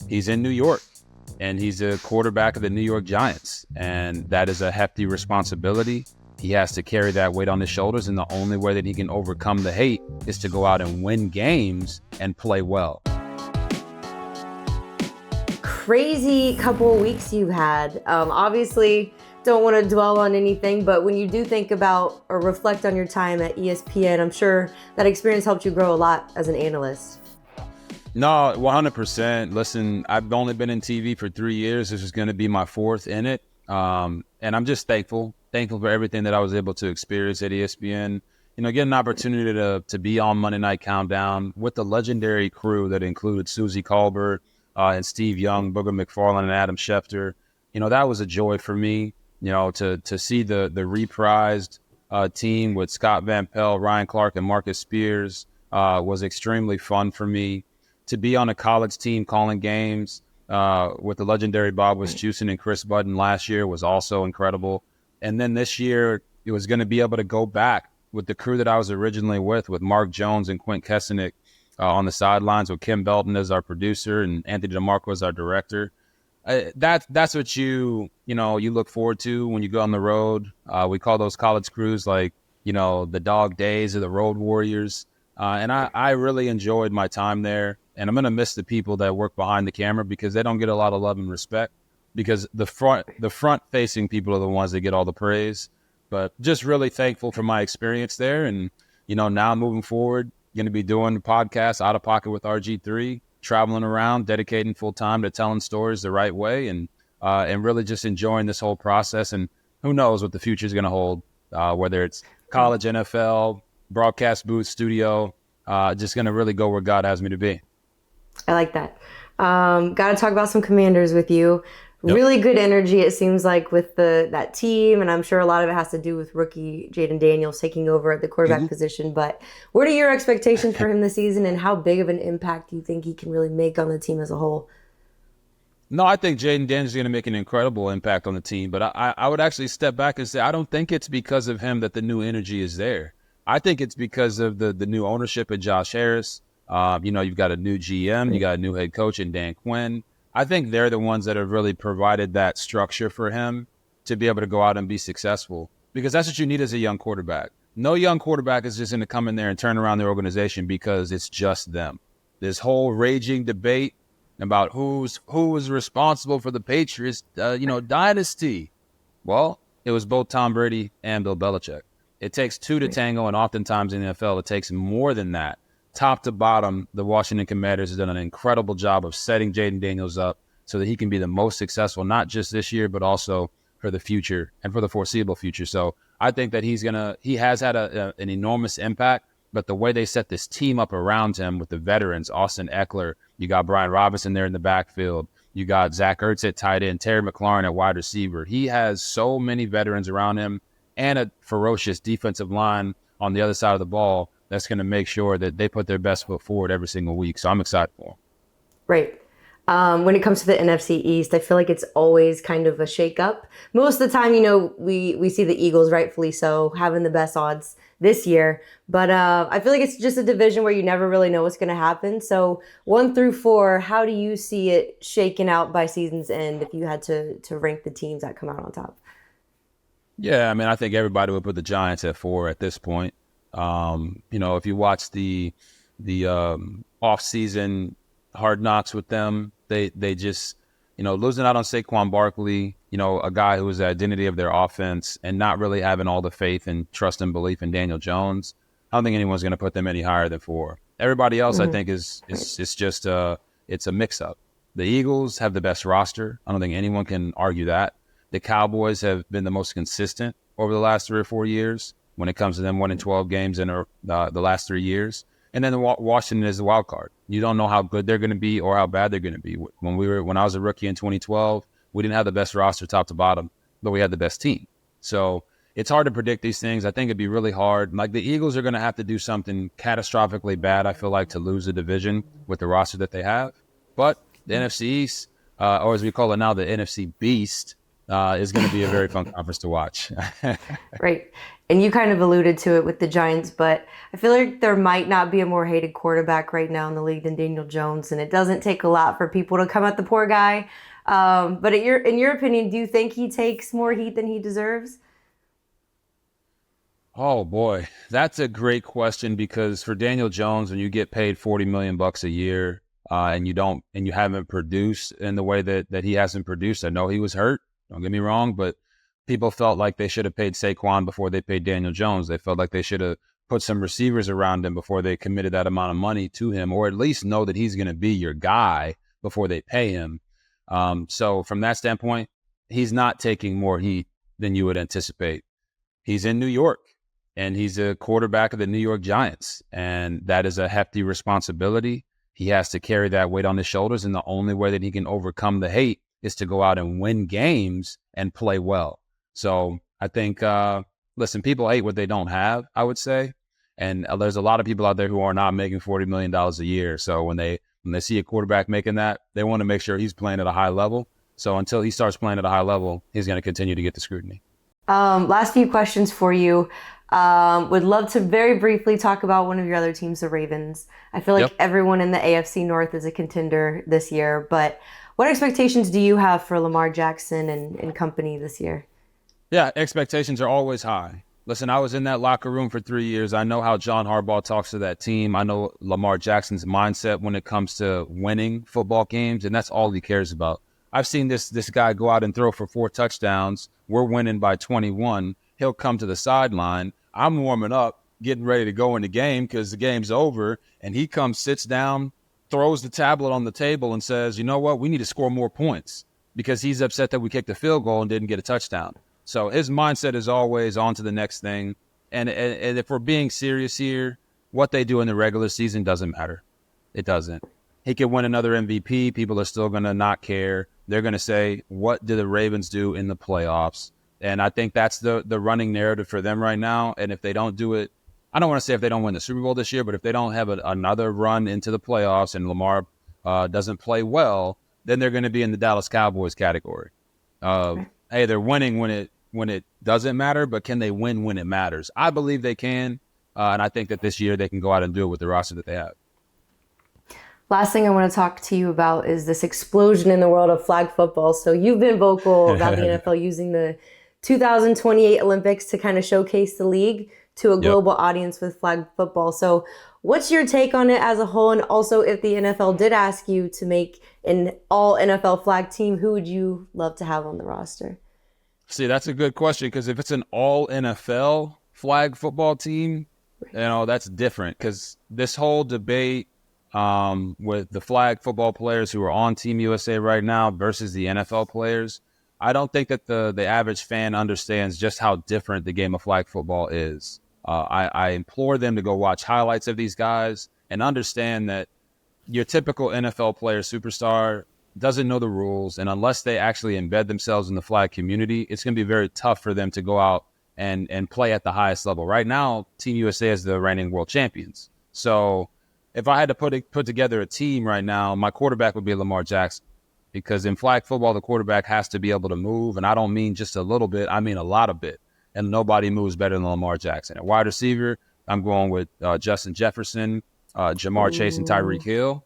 he's in New York, and he's a quarterback of the New York Giants, and that is a hefty responsibility. He has to carry that weight on his shoulders, and the only way that he can overcome the hate is to go out and win games and play well. Crazy couple of weeks you've had. Obviously, don't want to dwell on anything, but when you do think about or reflect on your time at ESPN, I'm sure that experience helped you grow a lot as an analyst. No, 100%. Listen, I've only been in TV for 3 years. This is going to be my fourth in it. And I'm just thankful for everything that I was able to experience at ESPN. Get an opportunity to be on Monday Night Countdown with the legendary crew that included Susie Colbert and Steve Young, Booger McFarland, and Adam Schefter. That was a joy for me, to see the reprised team with Scott Van Pelt, Ryan Clark, and Marcus Spears was extremely fun for me. To be on a college team calling games with the legendary Bob Wischusen and Chris Budden last year was also incredible. And then this year, it was going to be able to go back with the crew that I was originally with Mark Jones and Quint Kesenick on the sidelines, with Kim Belton as our producer and Anthony DeMarco as our director. That's what you look forward to when you go on the road. We call those college crews the dog days or the road warriors. And I really enjoyed my time there. And I'm going to miss the people that work behind the camera because they don't get a lot of love and respect, because the front facing people are the ones that get all the praise. But just really thankful for my experience there. And, now moving forward, going to be doing the podcast Out of Pocket with RG3, traveling around, dedicating full time to telling stories the right way, and really just enjoying this whole process. And who knows what the future is going to hold, whether it's college, NFL, broadcast booth, studio, just going to really go where God has me to be. I like that. Got to talk about some Commanders with you. Yep. Really good energy, it seems like, with that team, and I'm sure a lot of it has to do with rookie Jaden Daniels taking over at the quarterback position. But what are your expectations for him this season, and how big of an impact do you think he can really make on the team as a whole? No, I think Jaden Daniels is going to make an incredible impact on the team. But I would actually step back and say I don't think it's because of him that the new energy is there. I think it's because of the new ownership of Josh Harris. You've got a new GM, you got a new head coach in Dan Quinn. I think they're the ones that have really provided that structure for him to be able to go out and be successful, because that's what you need as a young quarterback. No young quarterback is just going to come in there and turn around their organization because it's just them. This whole raging debate about who was responsible for the Patriots, dynasty. Well, it was both Tom Brady and Bill Belichick. It takes two to tango, and oftentimes in the NFL, it takes more than that. Top to bottom, the Washington Commanders have done an incredible job of setting Jaden Daniels up so that he can be the most successful, not just this year, but also for the future and for the foreseeable future. So I think that he has had an enormous impact, but the way they set this team up around him with the veterans, Austin Eckler, you got Brian Robinson there in the backfield, you got Zach Ertz at tight end, Terry McLaurin at wide receiver. He has so many veterans around him and a ferocious defensive line on the other side of the ball that's going to make sure that they put their best foot forward every single week. So I'm excited for them. Right. When it comes to the NFC East, I feel like it's always kind of a shakeup. Most of the time, we see the Eagles, rightfully so, having the best odds this year. But I feel like it's just a division where you never really know what's going to happen. So 1 through 4, how do you see it shaking out by season's end if you had to rank the teams that come out on top? Yeah, I think everybody would put the Giants at 4 at this point. If you watch the off-season Hard Knocks with them, they just, losing out on Saquon Barkley, a guy who was the identity of their offense, and not really having all the faith and trust and belief in Daniel Jones. I don't think anyone's going to put them any higher than 4. Everybody else, I think, is just it's a mix-up. The Eagles have the best roster. I don't think anyone can argue that. The Cowboys have been the most consistent over the last 3 or 4 years when it comes to them winning 12 games in the last 3 years. And then Washington is the wild card. You don't know how good they're going to be or how bad they're going to be. When I was a rookie in 2012, we didn't have the best roster top to bottom, but we had the best team. So it's hard to predict these things. I think it'd be really hard. Like, the Eagles are going to have to do something catastrophically bad, I feel like, to lose the division with the roster that they have. But the NFC East, or as we call it now, the NFC Beast, is going to be a very fun conference to watch. Right. And you kind of alluded to it with the Giants, but I feel like there might not be a more hated quarterback right now in the league than Daniel Jones, and it doesn't take a lot for people to come at the poor guy. But in your opinion, do you think he takes more heat than he deserves? Oh boy, that's a great question because for Daniel Jones, when you get paid 40 million bucks a year, and you haven't produced in the way that he hasn't produced, I know he was hurt. Don't get me wrong, but people felt like they should have paid Saquon before they paid Daniel Jones. They felt like they should have put some receivers around him before they committed that amount of money to him, or at least know that he's going to be your guy before they pay him. So from that standpoint, he's not taking more heat than you would anticipate. He's in New York. And he's a quarterback of the New York Giants. And that is a hefty responsibility. He has to carry that weight on his shoulders. And the only way that he can overcome the hate is to go out and win games and play well. So I think, listen, people hate what they don't have, I would say. And there's a lot of people out there who are not making $40 million a year. So when they see a quarterback making that, they want to make sure he's playing at a high level. So until he starts playing at a high level, he's going to continue to get the scrutiny. Last few questions for you. Would love to very briefly talk about one of your other teams, the Ravens. I feel like everyone in the AFC North is a contender this year, but what expectations do you have for Lamar Jackson and company this year? Yeah, expectations are always high. Listen, I was in that locker room for 3 years. I know how John Harbaugh talks to that team. I know Lamar Jackson's mindset when it comes to winning football games, and that's all he cares about. I've seen this guy go out and throw for 4 touchdowns. We're winning by 21. He'll come to the sideline. I'm warming up, getting ready to go in the game because the game's over. And he comes, sits down, throws the tablet on the table and says, you know what? We need to score more points because he's upset that we kicked a field goal and didn't get a touchdown. So his mindset is always on to the next thing. And if we're being serious here, what they do in the regular season doesn't matter. It doesn't. He could win another MVP. People are still going to not care. They're going to say, what do the Ravens do in the playoffs? And I think that's the running narrative for them right now. And if they don't do it, I don't want to say if they don't win the Super Bowl this year, but if they don't have another run into the playoffs and Lamar doesn't play well, then they're going to be in the Dallas Cowboys category. Hey, they're winning when it doesn't matter, but can they win when it matters? I believe they can. And I think that this year they can go out and do it with the roster that they have. Last thing I want to talk to you about is this explosion in the world of flag football. So you've been vocal about the NFL using the 2028 Olympics to kind of showcase the league to a global audience with flag football. So what's your take on it as a whole? And also, if the NFL did ask you to make an all NFL flag team, who would you love to have on the roster? See, that's a good question because if it's an all NFL flag football team, that's different because this whole debate with the flag football players who are on Team USA right now versus the NFL players, I don't think that the average fan understands just how different the game of flag football is. I implore them to go watch highlights of these guys and understand that your typical NFL player superstar doesn't know the rules. And unless they actually embed themselves in the flag community, it's going to be very tough for them to go out and play at the highest level. Right now, Team USA is the reigning world champions. So if I had to put together a team right now, my quarterback would be Lamar Jackson. Because in flag football, the quarterback has to be able to move. And I don't mean just a little bit. I mean a lot of bit. And nobody moves better than Lamar Jackson. At wide receiver, I'm going with Justin Jefferson, Jamar Chase, and Tyreek Hill.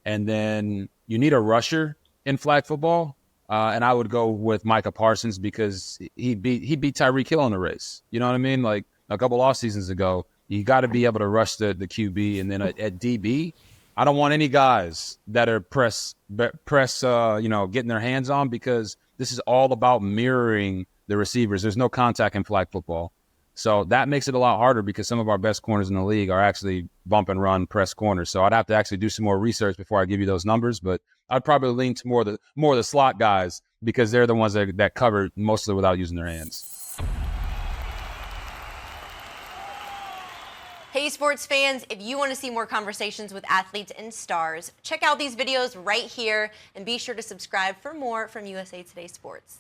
And then you need a rusher in flag football. And I would go with Micah Parsons because he beat Tyreek Hill in the race. You know what I mean? Like a couple off seasons ago, you got to be able to rush the QB. And then at DB, I don't want any guys that are press, getting their hands on because this is all about mirroring the receivers. There's no contact in flag football. So that makes it a lot harder because some of our best corners in the league are actually bump and run press corners. So I'd have to actually do some more research before I give you those numbers, but I'd probably lean to more of the slot guys because they're the ones that cover mostly without using their hands. Hey, sports fans, if you want to see more conversations with athletes and stars, check out these videos right here and be sure to subscribe for more from USA Today Sports.